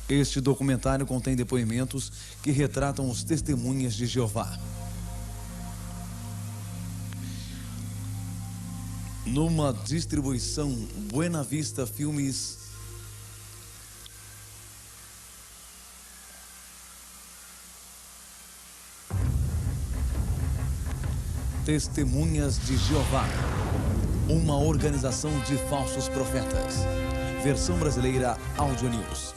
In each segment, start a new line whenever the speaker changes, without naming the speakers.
Este documentário contém depoimentos que retratam os testemunhas de Jeová. Numa distribuição Buena Vista Filmes. Testemunhas de Jeová, uma organização de falsos profetas. Versão brasileira Audio News.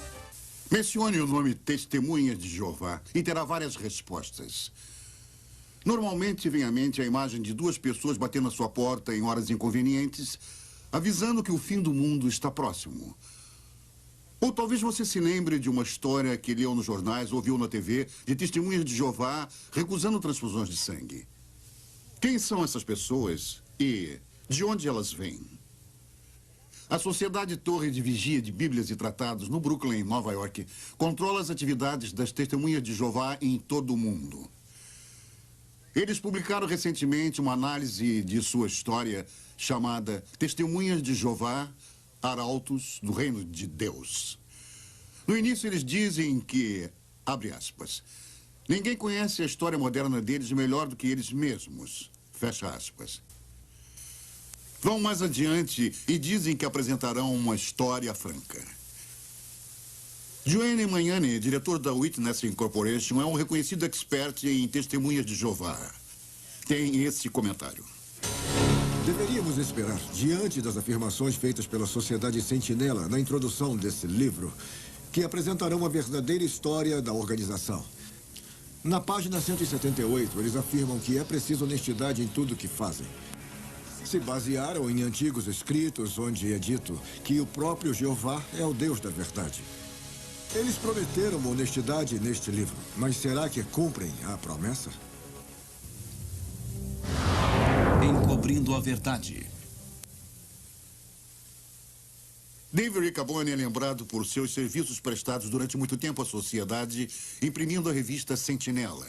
Mencione o nome Testemunhas de Jeová e terá várias respostas. Normalmente vem à mente a imagem de duas pessoas batendo à sua porta em horas inconvenientes, avisando que o fim do mundo está próximo. Ou talvez você se lembre de uma história que leu nos jornais ou viu na TV de testemunhas de Jeová recusando transfusões de sangue. Quem são essas pessoas e de onde elas vêm? A Sociedade Torre de Vigia de Bíblias e Tratados, no Brooklyn, Nova York, controla as atividades das testemunhas de Jeová em todo o mundo. Eles publicaram recentemente uma análise de sua história chamada Testemunhas de Jeová, Arautos do Reino de Deus. No início eles dizem que, abre aspas, ninguém conhece a história moderna deles melhor do que eles mesmos, fecha aspas. Vão mais adiante e dizem que apresentarão uma história franca. Joanne Magnani, diretor da Witness Incorporation, é um reconhecido expert em testemunhas de Jeová. Tem esse comentário.
Deveríamos esperar, diante das afirmações feitas pela Sociedade Sentinela na introdução desse livro, que apresentarão a verdadeira história da organização. Na página 178, eles afirmam que é preciso honestidade em tudo que fazem. Se basearam em antigos escritos onde é dito que o próprio Jeová é o Deus da verdade. Eles prometeram honestidade neste livro, mas será que cumprem a promessa?
Encobrindo a verdade.
David Riccaboni é lembrado por seus serviços prestados durante muito tempo à sociedade, imprimindo a revista Sentinela.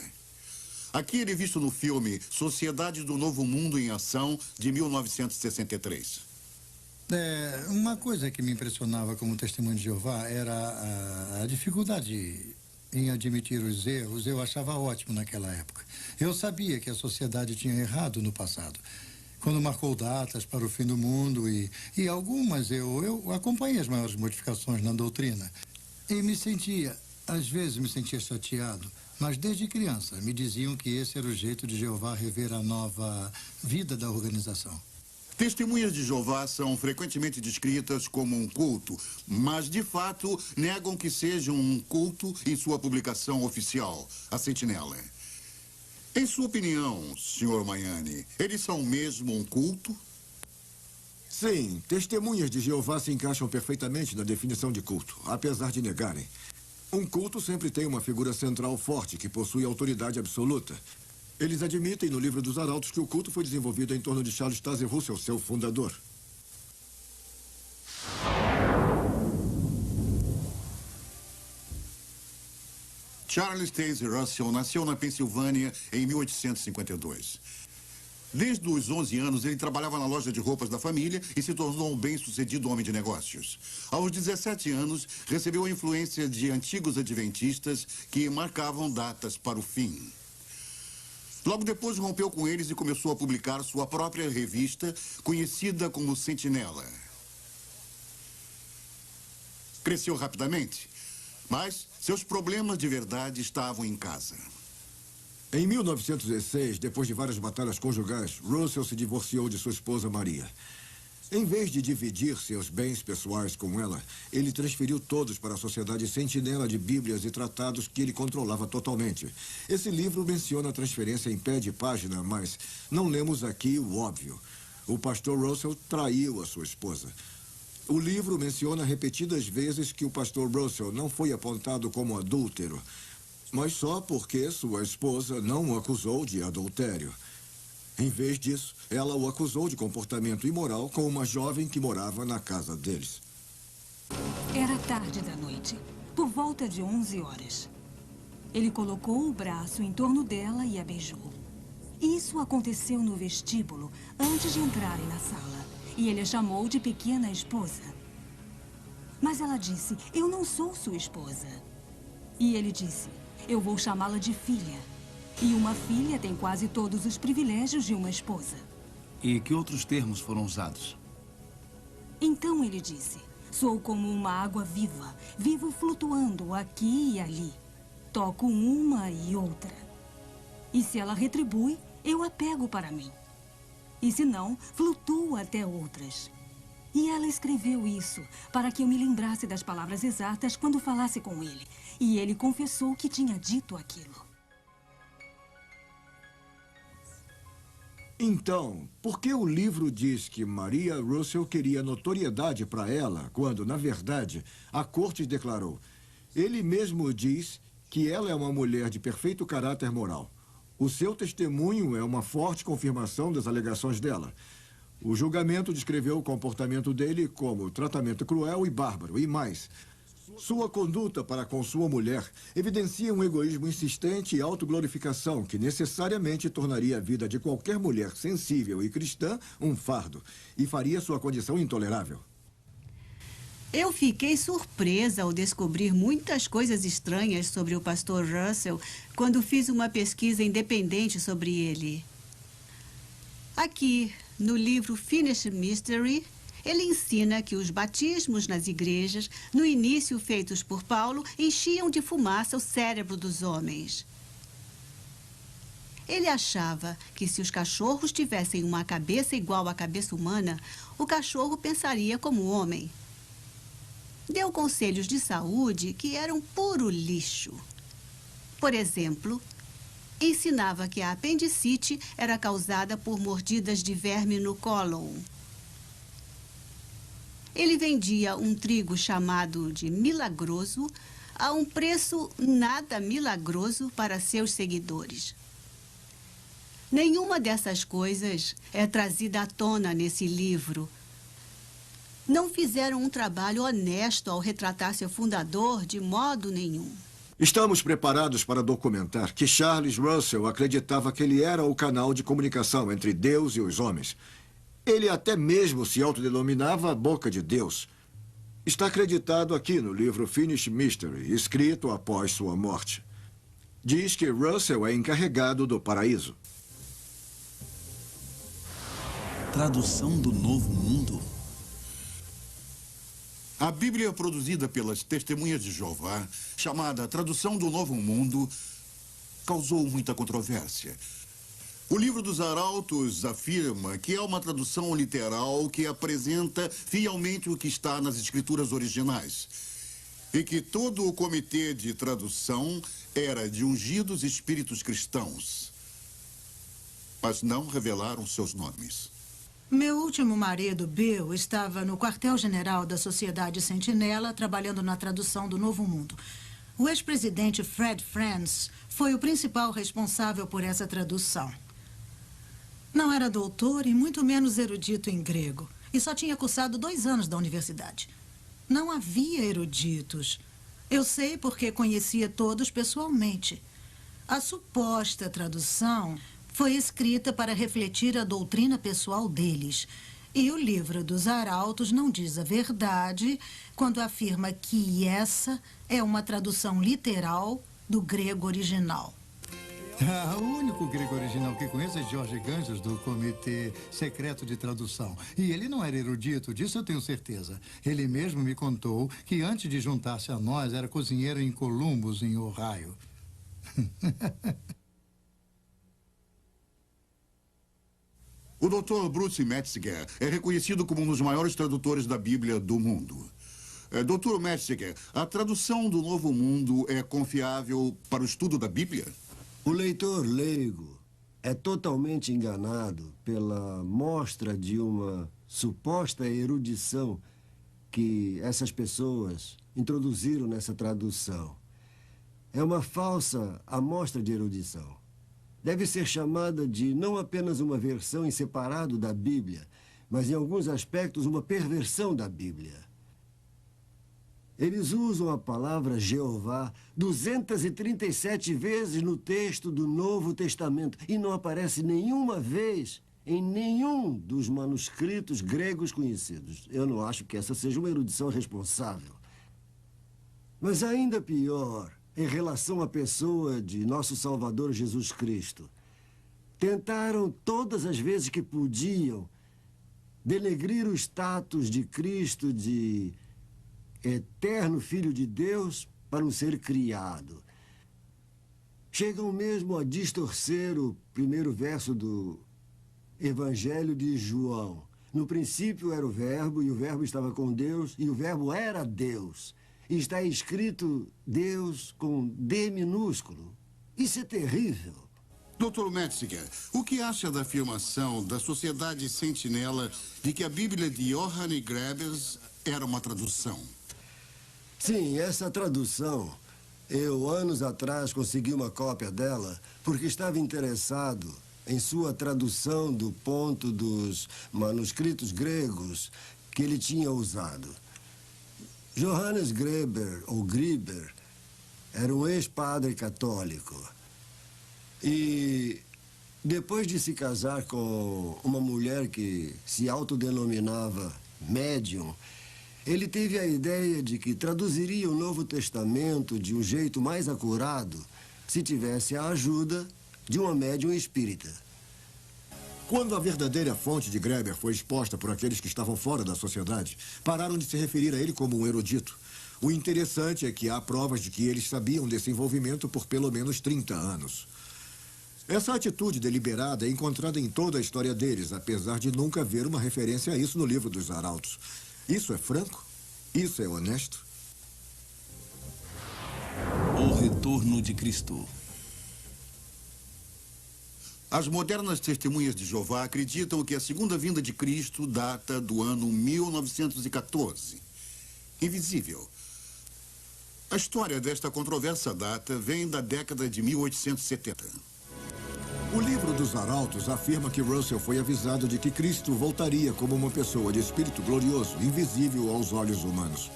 Aqui ele é visto no filme Sociedade do Novo Mundo em Ação, de 1963.
Uma coisa que me impressionava como testemunho de Jeová era a dificuldade em admitir os erros. Eu achava ótimo naquela época. Eu sabia que a sociedade tinha errado no passado, quando marcou datas para o fim do mundo e algumas eu acompanhei as maiores modificações na doutrina. E às vezes me sentia chateado, mas desde criança me diziam que esse era o jeito de Jeová rever a nova vida da organização.
Testemunhas de Jeová são frequentemente descritas como um culto, mas de fato negam que sejam um culto em sua publicação oficial, a Sentinela. Em sua opinião, Sr. Magnani, eles são mesmo um culto?
Sim, testemunhas de Jeová se encaixam perfeitamente na definição de culto, apesar de negarem. Um culto sempre tem uma figura central forte que possui autoridade absoluta. Eles admitem no livro dos Arautos que o culto foi desenvolvido em torno de Charles Taze Russell, seu fundador.
Charles Taze Russell nasceu na Pensilvânia em 1852. Desde os 11 anos, ele trabalhava na loja de roupas da família e se tornou um bem-sucedido homem de negócios. Aos 17 anos, recebeu a influência de antigos adventistas que marcavam datas para o fim. Logo depois, rompeu com eles e começou a publicar sua própria revista, conhecida como Sentinela. Cresceu rapidamente, mas seus problemas de verdade estavam em casa.
Em 1906, depois de várias batalhas conjugais, Russell se divorciou de sua esposa Maria. Em vez de dividir seus bens pessoais com ela, ele transferiu todos para a Sociedade Sentinela de Bíblias e Tratados, que ele controlava totalmente. Esse livro menciona a transferência em pé de página, mas não lemos aqui o óbvio. O pastor Russell traiu a sua esposa. O livro menciona repetidas vezes que o pastor Russell não foi apontado como adúltero, mas só porque sua esposa não o acusou de adultério. Em vez disso, ela o acusou de comportamento imoral com uma jovem que morava na casa deles.
Era tarde da noite, por volta de 11 horas. Ele colocou o braço em torno dela e a beijou. Isso aconteceu no vestíbulo, antes de entrarem na sala. E ele a chamou de pequena esposa. Mas ela disse, eu não sou sua esposa. E ele disse, eu vou chamá-la de filha. E uma filha tem quase todos os privilégios de uma esposa.
E que outros termos foram usados?
Então ele disse, sou como uma água viva, vivo flutuando aqui e ali. Toco uma e outra. E se ela retribui, eu a pego para mim. E se não, flutuo até outras. E ela escreveu isso para que eu me lembrasse das palavras exatas quando falasse com ele. E ele confessou que tinha dito aquilo.
Então, por que o livro diz que Maria Russell queria notoriedade para ela, quando, na verdade, a corte declarou? Ele mesmo diz que ela é uma mulher de perfeito caráter moral. O seu testemunho é uma forte confirmação das alegações dela. O julgamento descreveu o comportamento dele como tratamento cruel e bárbaro, e mais. Sua conduta para com sua mulher evidencia um egoísmo insistente e autoglorificação que necessariamente tornaria a vida de qualquer mulher sensível e cristã um fardo e faria sua condição intolerável.
Eu fiquei surpresa ao descobrir muitas coisas estranhas sobre o pastor Russell quando fiz uma pesquisa independente sobre ele. Aqui, no livro Finished Mystery, ele ensina que os batismos nas igrejas, no início feitos por Paulo, enchiam de fumaça o cérebro dos homens. Ele achava que se os cachorros tivessem uma cabeça igual à cabeça humana, o cachorro pensaria como homem. Deu conselhos de saúde que eram puro lixo. Por exemplo, ensinava que a apendicite era causada por mordidas de verme no cólon. Ele vendia um trigo chamado de milagroso a um preço nada milagroso para seus seguidores. Nenhuma dessas coisas é trazida à tona nesse livro. Não fizeram um trabalho honesto ao retratar seu fundador de modo nenhum.
Estamos preparados para documentar que Charles Russell acreditava que ele era o canal de comunicação entre Deus e os homens. Ele até mesmo se autodenominava a boca de Deus. Está acreditado aqui no livro Finished Mystery, escrito após sua morte. Diz que Russell é encarregado do paraíso.
Tradução do Novo Mundo?
A Bíblia produzida pelas Testemunhas de Jeová, chamada Tradução do Novo Mundo, causou muita controvérsia. O livro dos Arautos afirma que é uma tradução literal que apresenta fielmente o que está nas escrituras originais e que todo o comitê de tradução era de ungidos espíritos cristãos, mas não revelaram seus nomes.
Meu último marido, Bill, estava no quartel-general da Sociedade Sentinela trabalhando na tradução do Novo Mundo. O ex-presidente Fred Franz foi o principal responsável por essa tradução. Não era doutor e muito menos erudito em grego. E só tinha cursado 2 anos da universidade. Não havia eruditos. Eu sei porque conhecia todos pessoalmente. A suposta tradução foi escrita para refletir a doutrina pessoal deles. E o livro dos Arautos não diz a verdade quando afirma que essa é uma tradução literal do grego original.
O único grego original que conheço é Jorge Ganges, do Comitê Secreto de Tradução. E ele não era erudito, disso eu tenho certeza. Ele mesmo me contou que antes de juntar-se a nós, era cozinheiro em Columbus, em Ohio.
O Dr. Bruce Metzger é reconhecido como um dos maiores tradutores da Bíblia do mundo. Dr. Metzger, a tradução do Novo Mundo é confiável para o estudo da Bíblia?
O leitor leigo é totalmente enganado pela mostra de uma suposta erudição que essas pessoas introduziram nessa tradução. É uma falsa amostra de erudição. Deve ser chamada de não apenas uma versão em separado da Bíblia, mas em alguns aspectos uma perversão da Bíblia. Eles usam a palavra Jeová 237 vezes no texto do Novo Testamento e não aparece nenhuma vez em nenhum dos manuscritos gregos conhecidos. Eu não acho que essa seja uma erudição responsável. Mas ainda pior, em relação à pessoa de nosso Salvador Jesus Cristo. Tentaram todas as vezes que podiam denegrir o status de Cristo de eterno Filho de Deus para um ser criado. Chegam mesmo a distorcer o primeiro verso do Evangelho de João. No princípio era o Verbo, e o Verbo estava com Deus, e o Verbo era Deus. E está escrito Deus com D minúsculo. Isso é terrível.
Dr. Metziger, o que acha da afirmação da Sociedade Sentinela de que a Bíblia de Johann Grebers era uma tradução?
Sim, essa tradução, eu anos atrás consegui uma cópia dela porque estava interessado em sua tradução do ponto dos manuscritos gregos que ele tinha usado. Johannes Greber, ou Griber, era um ex-padre católico. E depois de se casar com uma mulher que se autodenominava médium, ele teve a ideia de que traduziria o Novo Testamento de um jeito mais acurado se tivesse a ajuda de uma médium espírita.
Quando a verdadeira fonte de Greber foi exposta por aqueles que estavam fora da sociedade, pararam de se referir a ele como um erudito. O interessante é que há provas de que eles sabiam desse envolvimento por pelo menos 30 anos. Essa atitude deliberada é encontrada em toda a história deles, apesar de nunca haver uma referência a isso no livro dos Arautos. Isso é franco? Isso é honesto?
O retorno de Cristo.
As modernas testemunhas de Jeová acreditam que a segunda vinda de Cristo data do ano 1914. Invisível. A história desta controversa data vem da década de 1870.
O livro dos Arautos afirma que Russell foi avisado de que Cristo voltaria como uma pessoa de espírito glorioso, invisível aos olhos humanos.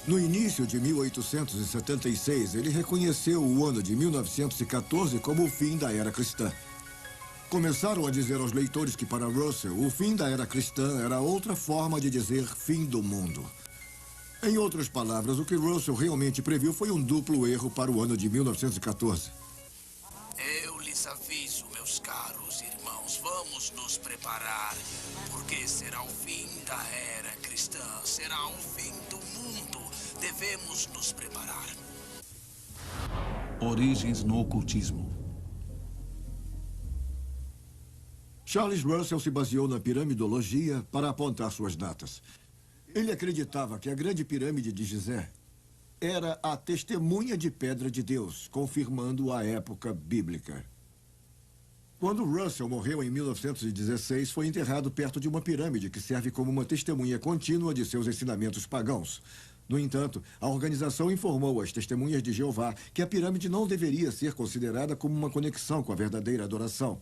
No início de 1876, ele reconheceu o ano de 1914 como o fim da era cristã. Começaram a dizer aos leitores que, para Russell, o fim da era cristã era outra forma de dizer fim do mundo. Em outras palavras, o que Russell realmente previu foi um duplo erro para o ano de 1914.
Eu lhes aviso, meus caros irmãos, vamos nos preparar, porque será o fim da era cristã, será o fim do mundo. Devemos nos preparar.
Origens no ocultismo.
Charles Russell se baseou na piramidologia para apontar suas datas. Ele acreditava que a grande pirâmide de Gizé era a testemunha de pedra de Deus, confirmando a época bíblica. Quando Russell morreu em 1916, foi enterrado perto de uma pirâmide que serve como uma testemunha contínua de seus ensinamentos pagãos. No entanto, a organização informou às testemunhas de Jeová que a pirâmide não deveria ser considerada como uma conexão com a verdadeira adoração.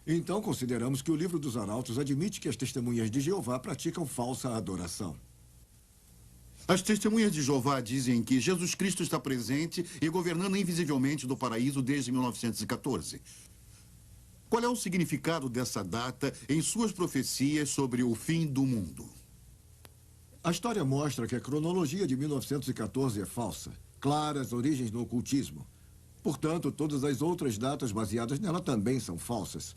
Então, consideramos que o livro dos Arautos admite que as testemunhas de Jeová praticam falsa adoração.
As testemunhas de Jeová dizem que Jesus Cristo está presente e governando invisivelmente do paraíso desde 1914. Qual é o significado dessa data em suas profecias sobre o fim do mundo?
A história mostra que a cronologia de 1914 é falsa. Claras origens no ocultismo. Portanto, todas as outras datas baseadas nela também são falsas.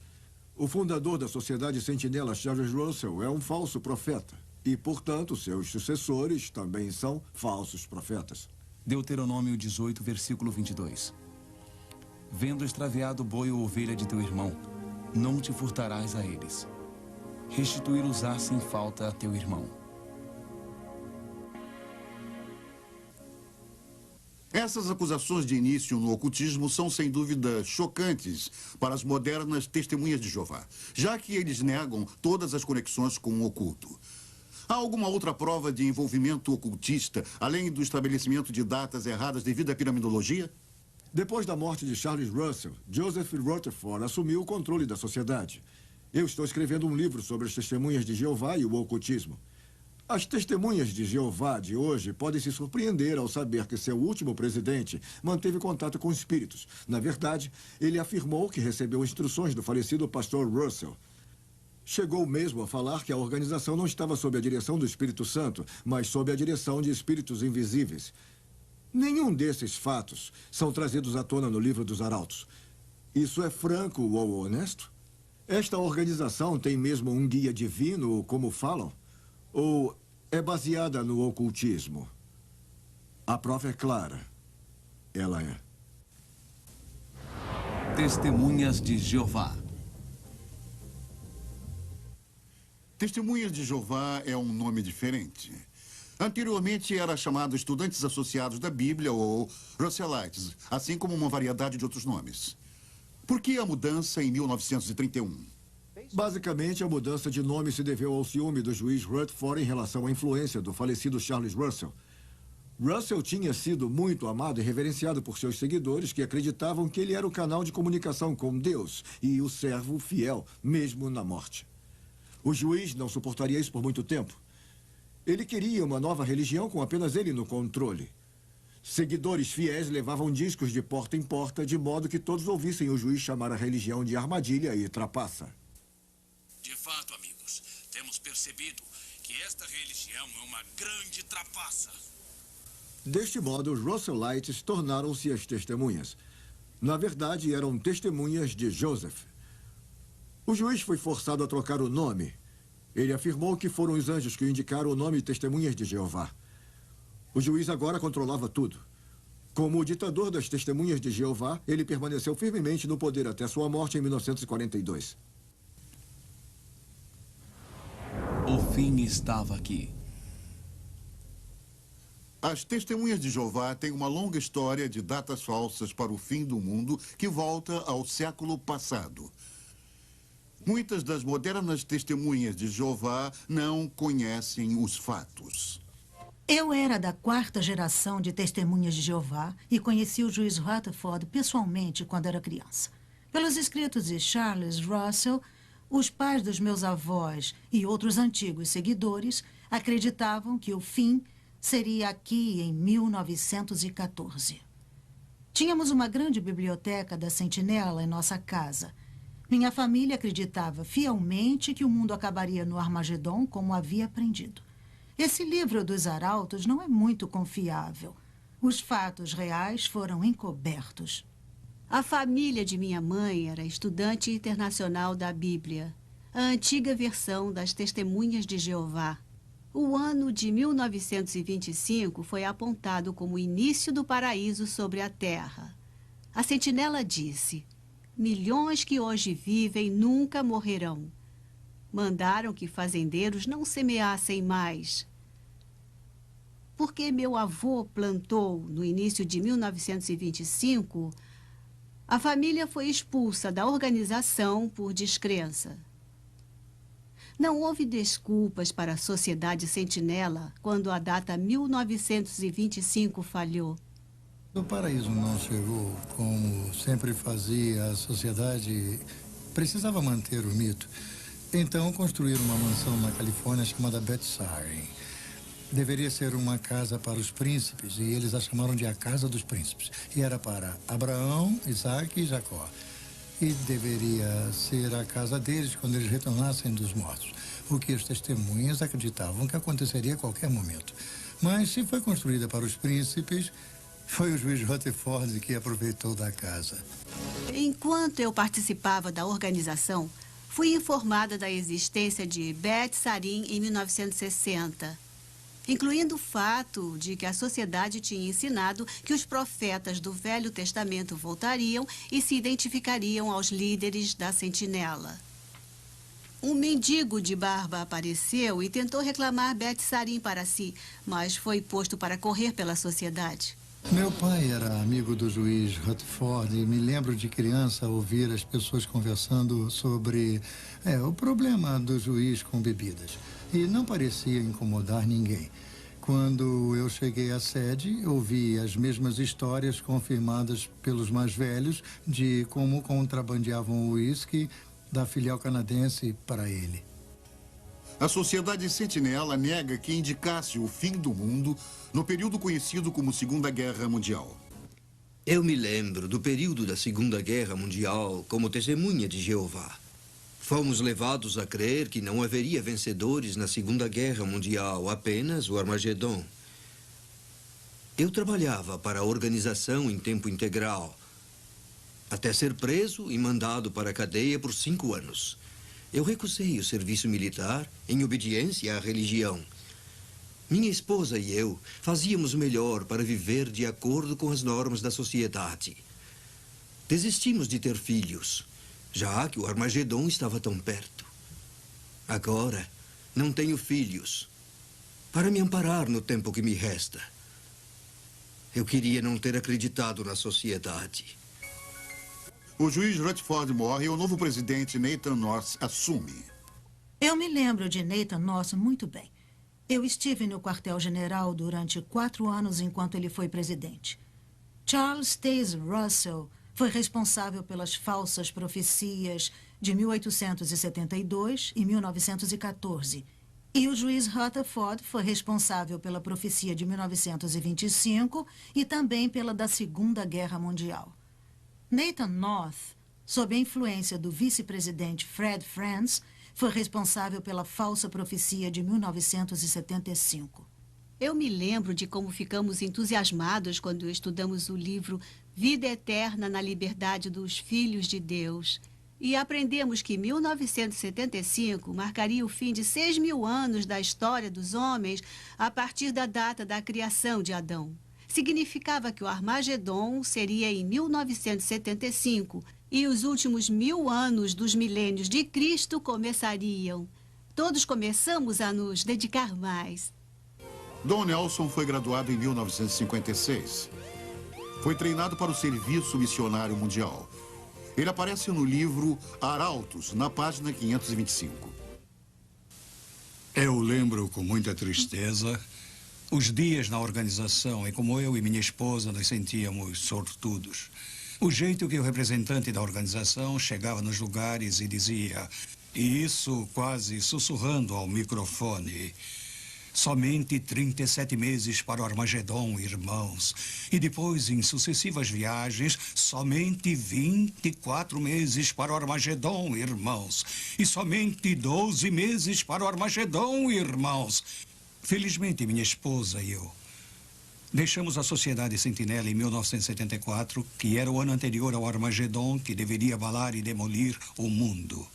O fundador da Sociedade Sentinela, Charles Russell, é um falso profeta. E, portanto, seus sucessores também são falsos profetas.
Deuteronômio 18, versículo 22. Vendo extraviado boi ou ovelha de teu irmão, não te furtarás a eles. Restituí-los-á sem falta a teu irmão.
Essas acusações de início no ocultismo são, sem dúvida, chocantes para as modernas testemunhas de Jeová, já que eles negam todas as conexões com o oculto. Há alguma outra prova de envolvimento ocultista, além do estabelecimento de datas erradas devido à piramidologia?
Depois da morte de Charles Russell, Joseph Rutherford assumiu o controle da sociedade. Eu estou escrevendo um livro sobre as testemunhas de Jeová e o ocultismo. As testemunhas de Jeová de hoje podem se surpreender ao saber que seu último presidente manteve contato com espíritos. Na verdade, ele afirmou que recebeu instruções do falecido pastor Russell. Chegou mesmo a falar que a organização não estava sob a direção do Espírito Santo, mas sob a direção de espíritos invisíveis. Nenhum desses fatos são trazidos à tona no livro dos Arautos. Isso é franco ou honesto? Esta organização tem mesmo um guia divino, como falam? Ou é baseada no ocultismo? A prova é clara. Ela é.
Testemunhas de Jeová.
Testemunhas de Jeová é um nome diferente. Anteriormente era chamado Estudantes Associados da Bíblia ou Russellites, assim como uma variedade de outros nomes. Por que a mudança em 1931?
Basicamente, a mudança de nome se deveu ao ciúme do juiz Rutherford em relação à influência do falecido Charles Russell. Russell tinha sido muito amado e reverenciado por seus seguidores que acreditavam que ele era o canal de comunicação com Deus e o servo fiel, mesmo na morte. O juiz não suportaria isso por muito tempo. Ele queria uma nova religião com apenas ele no controle. Seguidores fiéis levavam discos de porta em porta, de modo que todos ouvissem o juiz chamar a religião de armadilha e trapaça.
De fato, amigos, temos percebido que esta religião é uma grande trapaça.
Deste modo, os Russellites tornaram-se as testemunhas. Na verdade, eram testemunhas de Joseph. O juiz foi forçado a trocar o nome. Ele afirmou que foram os anjos que indicaram o nome Testemunhas de Jeová. O juiz agora controlava tudo. Como o ditador das Testemunhas de Jeová, ele permaneceu firmemente no poder até sua morte em 1942.
O fim estava aqui.
As Testemunhas de Jeová têm uma longa história de datas falsas para o fim do mundo que volta ao século passado. Muitas das modernas Testemunhas de Jeová não conhecem os fatos.
Eu era da 4ª geração de Testemunhas de Jeová e conheci o juiz Rutherford pessoalmente quando era criança. Pelos escritos de Charles Russell, os pais dos meus avós e outros antigos seguidores acreditavam que o fim seria aqui em 1914. Tínhamos uma grande biblioteca da Sentinela em nossa casa. Minha família acreditava fielmente que o mundo acabaria no Armagedon, como havia aprendido. Esse livro dos Arautos não é muito confiável. Os fatos reais foram encobertos.
A família de minha mãe era estudante internacional da Bíblia, a antiga versão das Testemunhas de Jeová. O ano de 1925 foi apontado como o início do paraíso sobre a Terra. A Sentinela disse: milhões que hoje vivem nunca morrerão. Mandaram que fazendeiros não semeassem mais. Porque meu avô plantou no início de 1925, a família foi expulsa da organização por descrença. Não houve desculpas para a Sociedade Sentinela quando a data 1925 falhou.
O paraíso não chegou como sempre fazia a sociedade. Precisava manter o mito. Então construíram uma mansão na Califórnia chamada Beth-Sarin. Deveria ser uma casa para os príncipes e eles a chamaram de a Casa dos Príncipes. E era para Abraão, Isaac e Jacó. E deveria ser a casa deles quando eles retornassem dos mortos. O que as testemunhas acreditavam que aconteceria a qualquer momento. Mas se foi construída para os príncipes, foi o juiz Rutherford que aproveitou da casa.
Enquanto eu participava da organização, fui informada da existência de Beth-Sarin em 1960, incluindo o fato de que a sociedade tinha ensinado que os profetas do Velho Testamento voltariam e se identificariam aos líderes da Sentinela. Um mendigo de barba apareceu e tentou reclamar Beth-Sarin para si, mas foi posto para correr pela sociedade.
Meu pai era amigo do juiz Rutherford e me lembro de criança ouvir as pessoas conversando sobre o problema do juiz com bebidas. E não parecia incomodar ninguém. Quando eu cheguei à sede, ouvi as mesmas histórias confirmadas pelos mais velhos de como contrabandeavam o uísque da filial canadense para ele.
A Sociedade Sentinela nega que indicasse o fim do mundo no período conhecido como Segunda Guerra Mundial.
Eu me lembro do período da Segunda Guerra Mundial como testemunha de Jeová. Fomos levados a crer que não haveria vencedores na Segunda Guerra Mundial, apenas o Armagedon. Eu trabalhava para a organização em tempo integral, até ser preso e mandado para a cadeia por 5 anos. Eu recusei o serviço militar em obediência à religião. Minha esposa e eu fazíamos o melhor para viver de acordo com as normas da sociedade. Desistimos de ter filhos, já que o Armagedon estava tão perto. Agora, não tenho filhos para me amparar no tempo que me resta. Eu queria não ter acreditado na sociedade.
O juiz Rutherford morre e o novo presidente Nathan North assume.
Eu me lembro de Nathan North muito bem. Eu estive no quartel-general durante 4 anos enquanto ele foi presidente. Charles Taze Russell foi responsável pelas falsas profecias de 1872 e 1914. E o juiz Rutherford foi responsável pela profecia de 1925 e também pela da Segunda Guerra Mundial. Nathan North, sob a influência do vice-presidente Fred Franz, foi responsável pela falsa profecia de 1975.
Eu me lembro de como ficamos entusiasmados quando estudamos o livro Vida Eterna na Liberdade dos Filhos de Deus. E aprendemos que 1975 marcaria o fim de 6.000 anos da história dos homens a partir da data da criação de Adão. Significava que o Armagedon seria em 1975 e os últimos 1000 anos dos milênios de Cristo começariam. Todos começamos a nos dedicar mais.
Don Nelson foi graduado em 1956. Foi treinado para o Serviço Missionário Mundial. Ele aparece no livro Arautos, na página 525.
Eu lembro com muita tristeza os dias na organização e como eu e minha esposa nos sentíamos sortudos. O jeito que o representante da organização chegava nos lugares e dizia, e isso quase sussurrando ao microfone: somente 37 meses para o Armagedon, irmãos. E depois, em sucessivas viagens, somente 24 meses para o Armagedon, irmãos. E somente 12 meses para o Armagedon, irmãos. Felizmente, minha esposa e eu deixamos a Sociedade Sentinela em 1974, que era o ano anterior ao Armagedon, que deveria abalar e demolir o mundo.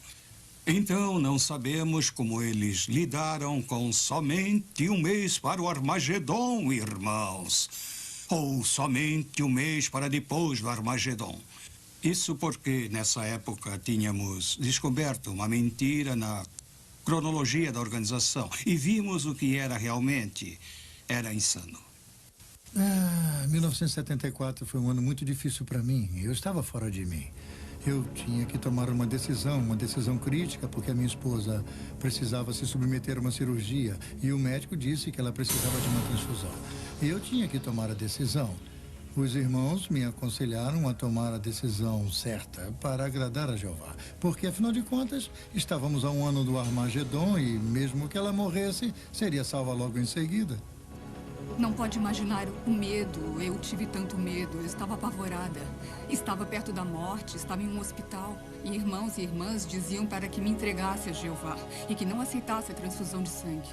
Então, não sabemos como eles lidaram com somente 1 mês para o Armagedon, irmãos. Ou somente 1 mês para depois do Armagedon. Isso porque, nessa época, tínhamos descoberto uma mentira na cronologia da organização e vimos o que era realmente. Era insano.
1974 foi um ano muito difícil para mim. Eu estava fora de mim. Eu tinha que tomar uma decisão crítica, porque a minha esposa precisava se submeter a uma cirurgia e o médico disse que ela precisava de uma transfusão. E eu tinha que tomar a decisão. Os irmãos me aconselharam a tomar a decisão certa para agradar a Jeová, porque, afinal de contas, estávamos a 1 ano do Armagedon e, mesmo que ela morresse, seria salva logo em seguida.
Não pode imaginar o medo. Eu tive tanto medo. Eu estava apavorada. Estava perto da morte, estava em um hospital. E irmãos e irmãs diziam para que me entregasse a Jeová e que não aceitasse a transfusão de sangue.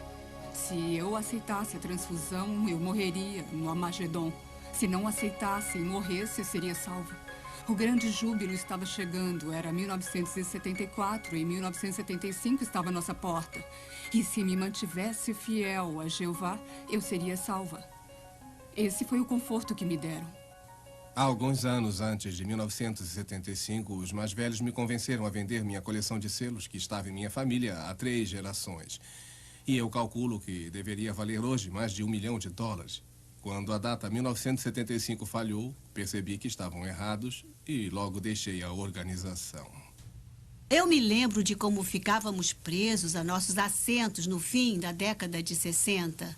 Se eu aceitasse a transfusão, eu morreria no Armagedon. Se não aceitasse e morresse, eu seria salva. O grande júbilo estava chegando. Era 1974 e 1975 estava à nossa porta. E se me mantivesse fiel a Jeová, eu seria salva. Esse foi o conforto que me deram.
Há alguns anos antes de 1975, os mais velhos me convenceram a vender minha coleção de selos que estava em minha família há 3 gerações. E eu calculo que deveria valer hoje mais de $1 milhão. Quando a data 1975 falhou, percebi que estavam errados e logo deixei a organização.
Eu me lembro de como ficávamos presos a nossos assentos no fim da década de 60.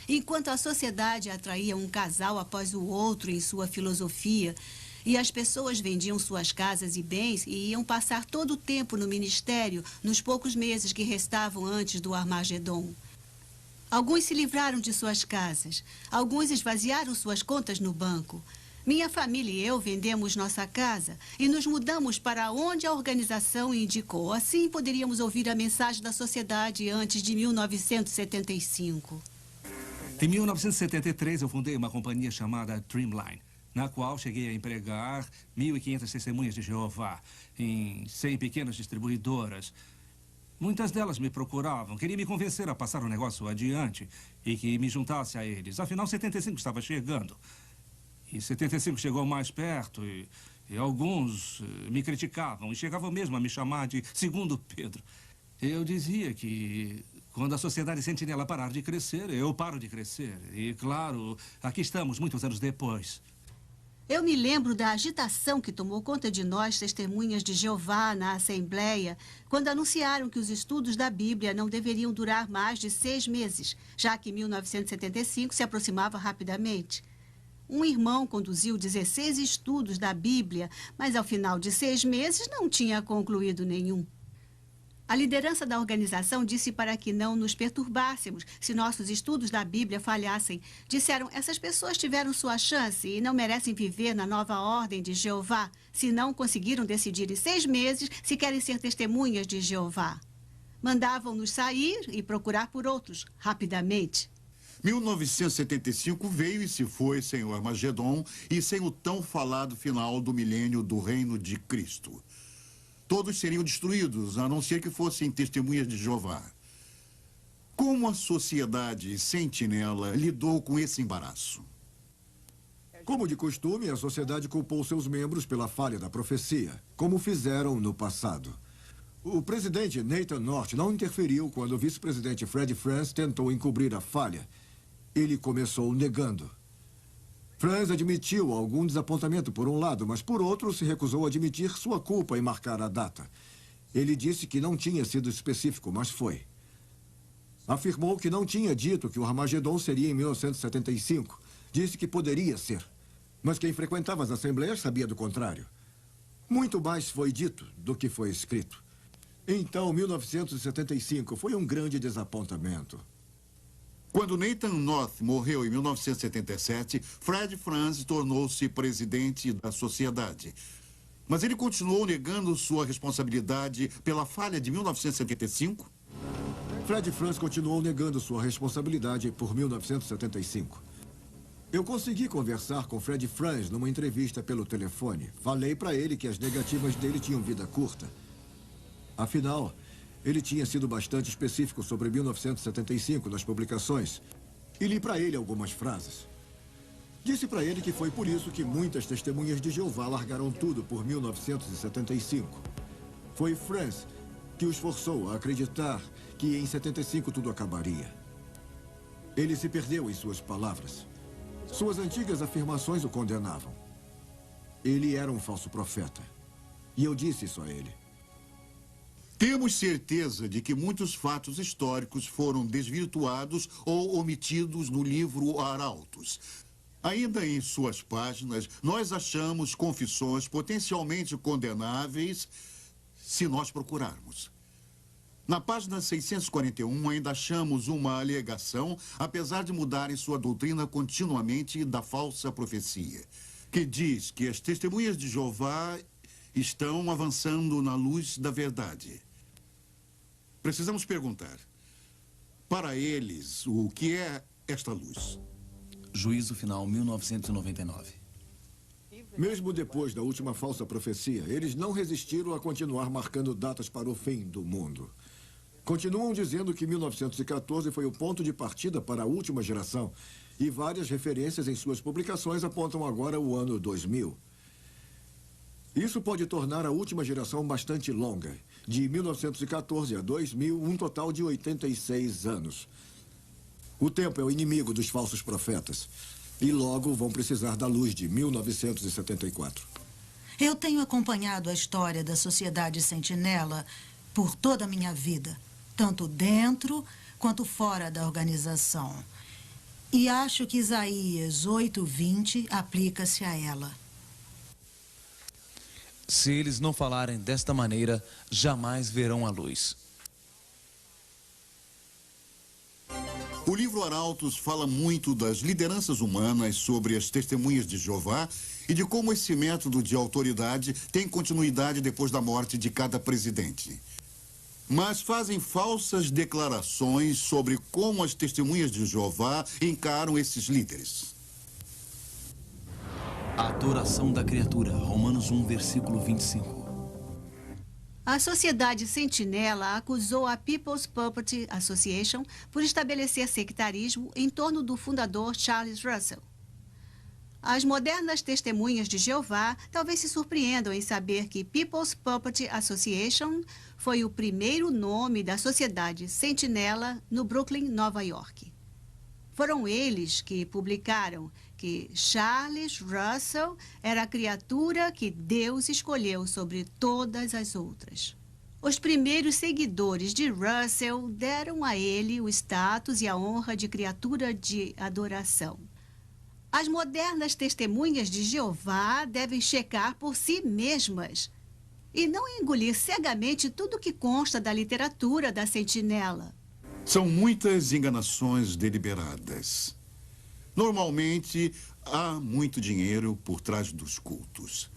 Enquanto a sociedade atraía um casal após o outro em sua filosofia e as pessoas vendiam suas casas e bens e iam passar todo o tempo no ministério nos poucos meses que restavam antes do Armagedon. Alguns se livraram de suas casas, alguns esvaziaram suas contas no banco. Minha família e eu vendemos nossa casa e nos mudamos para onde a organização indicou. Assim poderíamos ouvir a mensagem da sociedade antes de 1975.
Em 1973, eu fundei uma companhia chamada Dreamline, na qual cheguei a empregar 1.500 testemunhas de Jeová em 100 pequenas distribuidoras. Muitas delas me procuravam, queriam me convencer a passar o negócio adiante e que me juntasse a eles. Afinal, 75 estava chegando. E 75 chegou mais perto e alguns me criticavam e chegavam mesmo a me chamar de Segundo Pedro. Eu dizia que quando a Sociedade Sentinela parar de crescer, eu paro de crescer. E, claro, aqui estamos muitos anos depois.
Eu me lembro da agitação que tomou conta de nós, testemunhas de Jeová, na Assembleia, quando anunciaram que os estudos da Bíblia não deveriam durar mais de 6 meses, já que 1975 se aproximava rapidamente. Um irmão conduziu 16 estudos da Bíblia, mas ao final de 6 meses não tinha concluído nenhum. A liderança da organização disse para que não nos perturbássemos se nossos estudos da Bíblia falhassem. Disseram, essas pessoas tiveram sua chance e não merecem viver na nova ordem de Jeová, se não conseguiram decidir em 6 meses se querem ser testemunhas de Jeová. Mandavam-nos sair e procurar por outros, rapidamente.
1975 veio e se foi sem o Armagedon e sem o tão falado final do milênio do reino de Cristo. Todos seriam destruídos, a não ser que fossem testemunhas de Jeová. Como a sociedade sentinela lidou com esse embaraço?
Como de costume, a sociedade culpou seus membros pela falha da profecia, como fizeram no passado. O presidente Nathan North não interferiu quando o vice-presidente Fred Franz tentou encobrir a falha. Ele começou negando. Franz admitiu algum desapontamento por um lado, mas por outro se recusou a admitir sua culpa em marcar a data. Ele disse que não tinha sido específico, mas foi. Afirmou que não tinha dito que o Armagedon seria em 1975. Disse que poderia ser. Mas quem frequentava as assembleias sabia do contrário. Muito mais foi dito do que foi escrito. Então, 1975 foi um grande desapontamento.
Quando Nathan North morreu em 1977, Fred Franz tornou-se presidente da sociedade. Mas ele continuou negando sua responsabilidade pela falha de 1975?
Fred Franz continuou negando sua responsabilidade por 1975. Eu consegui conversar com Fred Franz numa entrevista pelo telefone. Falei para ele que as negativas dele tinham vida curta. Afinal, ele tinha sido bastante específico sobre 1975 nas publicações e li para ele algumas frases. Disse para ele que foi por isso que muitas testemunhas de Jeová largaram tudo por 1975. Foi Franz que os forçou a acreditar que em 75 tudo acabaria. Ele se perdeu em suas palavras. Suas antigas afirmações o condenavam. Ele era um falso profeta. E eu disse isso a ele.
Temos certeza de que muitos fatos históricos foram desvirtuados ou omitidos no livro Arautos. Ainda em suas páginas, nós achamos confissões potencialmente condenáveis se nós procurarmos. Na página 641, ainda achamos uma alegação, apesar de mudarem sua doutrina continuamente da falsa profecia, que diz que as testemunhas de Jeová estão avançando na luz da verdade. Precisamos perguntar, para eles, o que é esta luz?
Juízo Final, 1999.
Mesmo depois da última falsa profecia, eles não resistiram a continuar marcando datas para o fim do mundo. Continuam dizendo que 1914 foi o ponto de partida para a última geração, e várias referências em suas publicações apontam agora o ano 2000. Isso pode tornar a última geração bastante longa. De 1914 a 2000, um total de 86 anos. O tempo é o inimigo dos falsos profetas. E logo vão precisar da luz de 1974.
Eu tenho acompanhado a história da Sociedade Sentinela por toda a minha vida, tanto dentro quanto fora da organização. E acho que Isaías 8:20 aplica-se a ela.
Se eles não falarem desta maneira, jamais verão a luz.
O livro livro Arautos fala muito das lideranças humanas sobre as testemunhas de Jeová e de como esse método de autoridade tem continuidade depois da morte de cada presidente. Mas fazem falsas declarações sobre como as testemunhas de Jeová encaram esses líderes.
A adoração da criatura, Romanos 1, versículo 25.
A Sociedade Sentinela acusou a People's Property Association por estabelecer sectarismo em torno do fundador Charles Russell. As modernas testemunhas de Jeová talvez se surpreendam em saber que People's Property Association foi o primeiro nome da Sociedade Sentinela no Brooklyn, Nova York. Foram eles que publicaram que Charles Russell era a criatura que Deus escolheu sobre todas as outras. Os primeiros seguidores de Russell deram a ele o status e a honra de criatura de adoração. As modernas testemunhas de Jeová devem checar por si mesmas e não engolir cegamente tudo que consta da literatura da Sentinela.
São muitas enganações deliberadas. Normalmente, há muito dinheiro por trás dos cultos.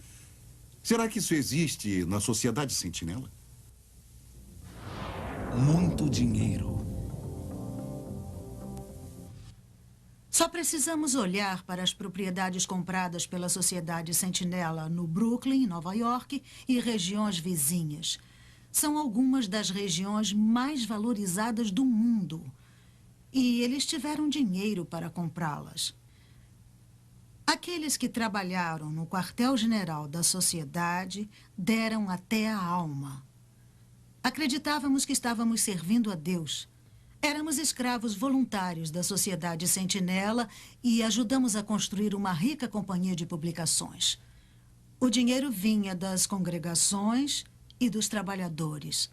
Será que isso existe na Sociedade Sentinela?
Muito dinheiro.
Só precisamos olhar para as propriedades compradas pela Sociedade Sentinela no Brooklyn, Nova York e regiões vizinhas. São algumas das regiões mais valorizadas do mundo. E eles tiveram dinheiro para comprá-las. Aqueles que trabalharam no quartel-general da sociedade deram até a alma. Acreditávamos que estávamos servindo a Deus. Éramos escravos voluntários da Sociedade Sentinela e ajudamos a construir uma rica companhia de publicações. O dinheiro vinha das congregações e dos trabalhadores.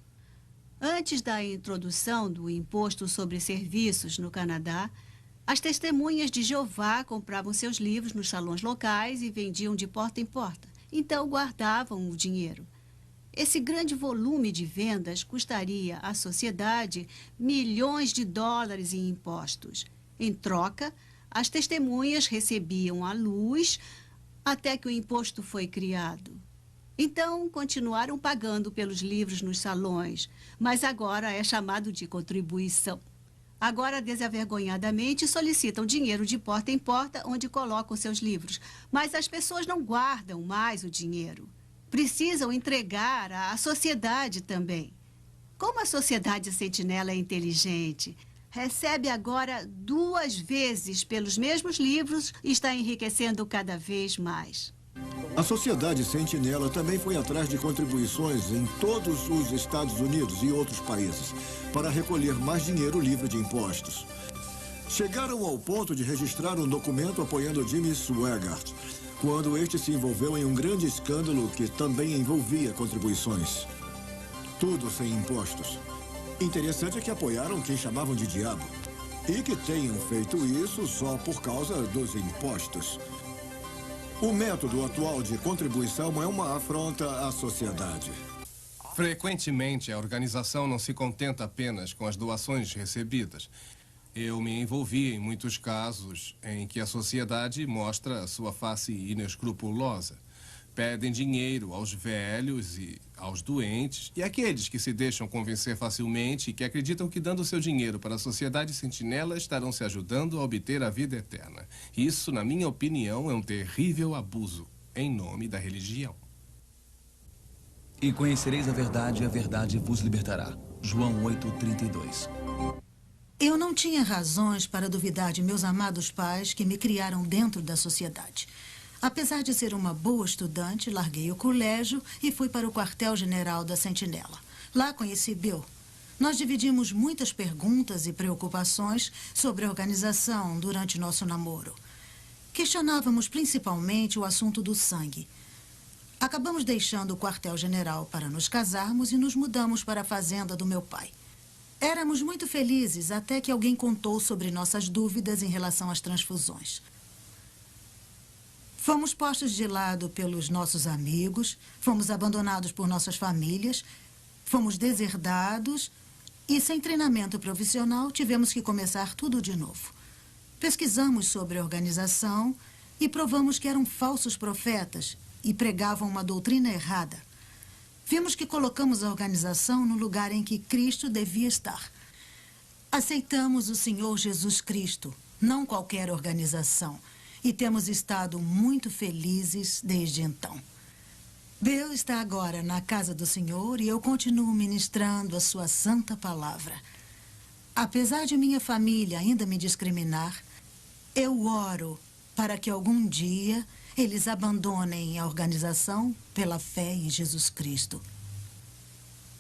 Antes da introdução do imposto sobre serviços no Canadá, as testemunhas de Jeová compravam seus livros nos salões locais e vendiam de porta em porta. Então guardavam o dinheiro. Esse grande volume de vendas custaria à sociedade milhões de dólares em impostos. Em troca, as testemunhas recebiam a luz até que o imposto foi criado. Então, continuaram pagando pelos livros nos salões, mas agora é chamado de contribuição. Agora, desavergonhadamente, solicitam dinheiro de porta em porta onde colocam seus livros. Mas as pessoas não guardam mais o dinheiro. Precisam entregar à sociedade também. Como a Sociedade Sentinela é inteligente, recebe agora 2 vezes pelos mesmos livros e está enriquecendo cada vez mais.
A Sociedade Sentinela também foi atrás de contribuições em todos os Estados Unidos e outros países para recolher mais dinheiro livre de impostos. Chegaram ao ponto de registrar um documento apoiando Jimmy Swaggart, quando este se envolveu em um grande escândalo que também envolvia contribuições. Tudo sem impostos. Interessante é que apoiaram quem chamavam de diabo. E que tenham feito isso só por causa dos impostos. O método atual de contribuição é uma afronta à sociedade.
Frequentemente, a organização não se contenta apenas com as doações recebidas. Eu me envolvi em muitos casos em que a sociedade mostra sua face inescrupulosa. Pedem dinheiro aos velhos e aos doentes e àqueles que se deixam convencer facilmente e que acreditam que dando seu dinheiro para a Sociedade Sentinela estarão se ajudando a obter a vida eterna. Isso, na minha opinião, é um terrível abuso em nome da religião.
E conhecereis a verdade vos libertará. João 8:32.
Eu não tinha razões para duvidar de meus amados pais que me criaram dentro da sociedade. Apesar de ser uma boa estudante, larguei o colégio e fui para o quartel-general da Sentinela. Lá conheci Bill. Nós dividimos muitas perguntas e preocupações sobre a organização durante nosso namoro. Questionávamos principalmente o assunto do sangue. Acabamos deixando o quartel-general para nos casarmos e nos mudamos para a fazenda do meu pai. Éramos muito felizes até que alguém contou sobre nossas dúvidas em relação às transfusões. Fomos postos de lado pelos nossos amigos, fomos abandonados por nossas famílias, fomos deserdados E sem treinamento profissional, tivemos que começar tudo de novo. Pesquisamos sobre a organização e provamos que eram falsos profetas e pregavam uma doutrina errada. Vimos que colocamos a organização no lugar em que Cristo devia estar. Aceitamos o Senhor Jesus Cristo, não qualquer organização, e temos estado muito felizes desde então. Bill está agora na casa do Senhor e eu continuo ministrando a sua santa palavra. Apesar de minha família ainda me discriminar, eu oro para que algum dia eles abandonem a organização pela fé em Jesus Cristo.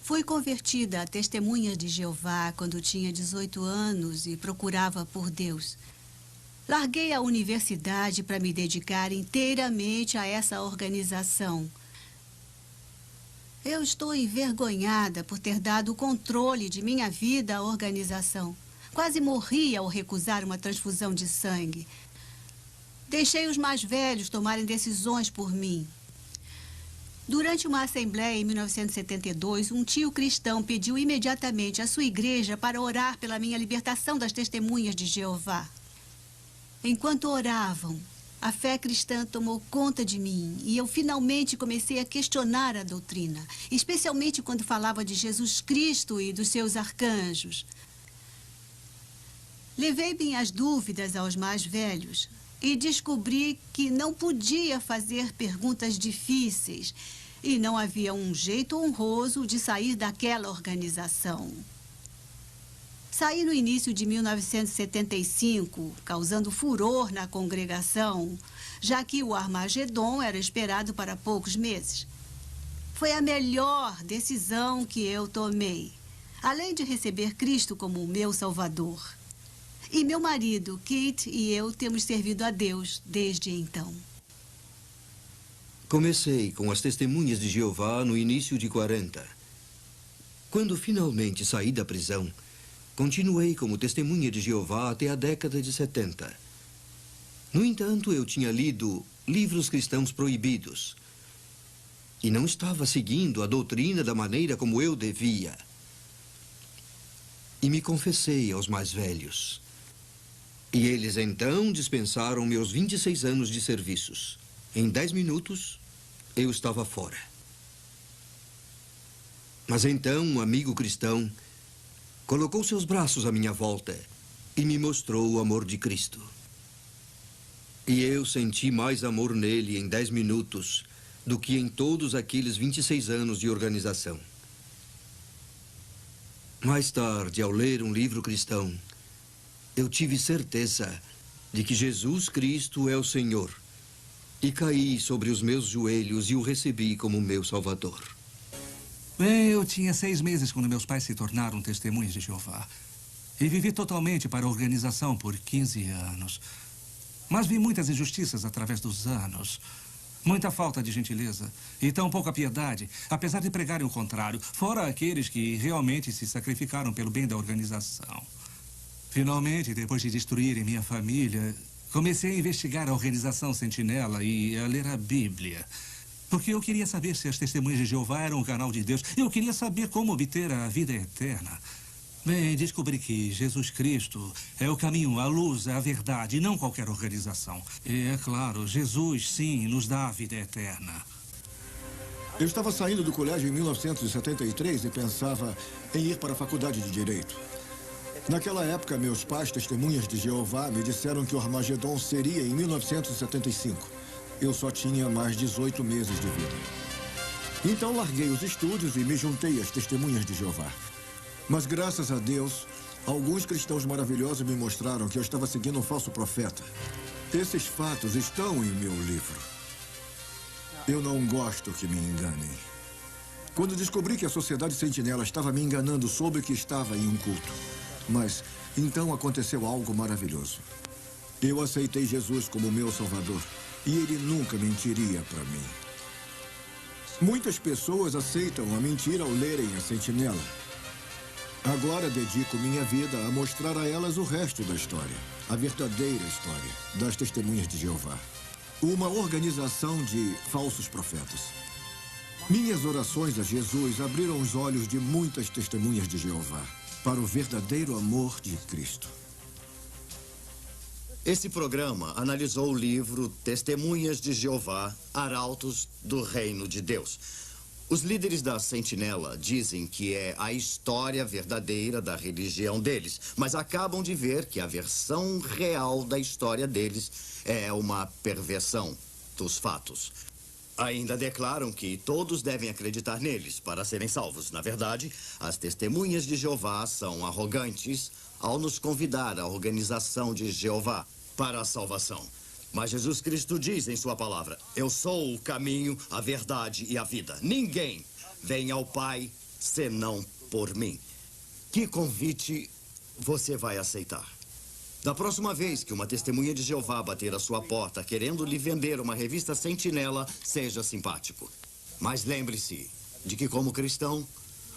Fui convertida a Testemunhas de Jeová quando tinha 18 anos e procurava por Deus. Larguei a universidade para me dedicar inteiramente a essa organização. Eu estou envergonhada por ter dado o controle de minha vida à organização. Quase morri ao recusar uma transfusão de sangue. Deixei os mais velhos tomarem decisões por mim. Durante uma assembleia em 1972, um tio cristão pediu imediatamente à sua igreja para orar pela minha libertação das Testemunhas de Jeová. Enquanto oravam, a fé cristã tomou conta de mim e eu finalmente comecei a questionar a doutrina, especialmente quando falava de Jesus Cristo e dos seus arcanjos. Levei minhas dúvidas aos mais velhos e descobri que não podia fazer perguntas difíceis e não havia um jeito honroso de sair daquela organização. Saí no início de 1975, causando furor na congregação, já que o Armagedon era esperado para poucos meses. Foi a melhor decisão que eu tomei, além de receber Cristo como o meu Salvador. E meu marido, Kate, e eu temos servido a Deus desde então.
Comecei com as Testemunhas de Jeová no início de 40. Quando finalmente saí da prisão, continuei como Testemunha de Jeová até a década de 70. No entanto, eu tinha lido livros cristãos proibidos e não estava seguindo a doutrina da maneira como eu devia. E me confessei aos mais velhos. E eles então dispensaram meus 26 anos de serviços. Em 10 minutos, eu estava fora. Mas então um amigo cristão colocou seus braços à minha volta e me mostrou o amor de Cristo. E eu senti mais amor nele em 10 minutos do que em todos aqueles 26 anos de organização. Mais tarde, ao ler um livro cristão, eu tive certeza de que Jesus Cristo é o Senhor e caí sobre os meus joelhos e o recebi como meu Salvador.
Bem, eu tinha 6 meses quando meus pais se tornaram Testemunhas de Jeová. E vivi totalmente para a organização por 15 anos. Mas vi muitas injustiças através dos anos. Muita falta de gentileza e tão pouca piedade, apesar de pregarem o contrário, fora aqueles que realmente se sacrificaram pelo bem da organização. Finalmente, depois de destruírem minha família, comecei a investigar a organização Sentinela e a ler a Bíblia. Porque eu queria saber se as Testemunhas de Jeová eram um canal de Deus. Eu queria saber como obter a vida eterna. Bem, descobri que Jesus Cristo é o caminho, a luz, a verdade, e não qualquer organização. E, é claro, Jesus, sim, nos dá a vida eterna.
Eu estava saindo do colégio em 1973 e pensava em ir para a faculdade de Direito. Naquela época, meus pais, Testemunhas de Jeová, me disseram que o Armagedon seria em 1975. Eu só tinha mais 18 meses de vida. Então, larguei os estudos e me juntei às Testemunhas de Jeová. Mas, graças a Deus, alguns cristãos maravilhosos me mostraram que eu estava seguindo um falso profeta. Esses fatos estão em meu livro. Eu não gosto que me enganem. Quando descobri que a Sociedade Sentinela estava me enganando, soube que estava em um culto. Mas, então aconteceu algo maravilhoso. Eu aceitei Jesus como meu Salvador e ele nunca mentiria para mim. Muitas pessoas aceitam a mentira ao lerem a Sentinela. Agora dedico minha vida a mostrar a elas o resto da história, a verdadeira história das Testemunhas de Jeová. Uma organização de falsos profetas. Minhas orações a Jesus abriram os olhos de muitas Testemunhas de Jeová. para o verdadeiro amor de Cristo.
Esse programa analisou o livro Testemunhas de Jeová, Arautos do Reino de Deus. Os líderes da Sentinela dizem que é a história verdadeira da religião deles, mas acabam de ver que a versão real da história deles é uma perversão dos fatos. Ainda declaram que todos devem acreditar neles para serem salvos. Na verdade, as Testemunhas de Jeová são arrogantes ao nos convidar à organização de Jeová para a salvação. Mas Jesus Cristo diz em sua palavra: eu sou o caminho, a verdade e a vida. Ninguém vem ao Pai senão por mim. Que convite você vai aceitar? Da próxima vez que uma testemunha de Jeová bater à sua porta querendo lhe vender uma revista Sentinela, seja simpático. Mas lembre-se de que, como cristão,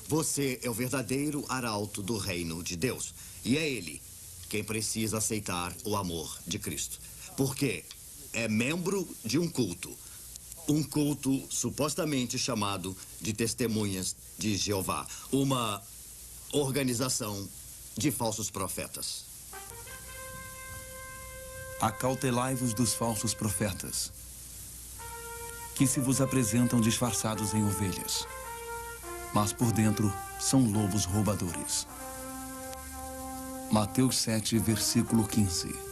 você é o verdadeiro arauto do reino de Deus. E é ele quem precisa aceitar o amor de Cristo. Porque é membro de um culto supostamente chamado de Testemunhas de Jeová, uma organização de falsos profetas.
Acautelai-vos dos falsos profetas, que se vos apresentam disfarçados em ovelhas, mas por dentro são lobos roubadores. Mateus 7, versículo 15.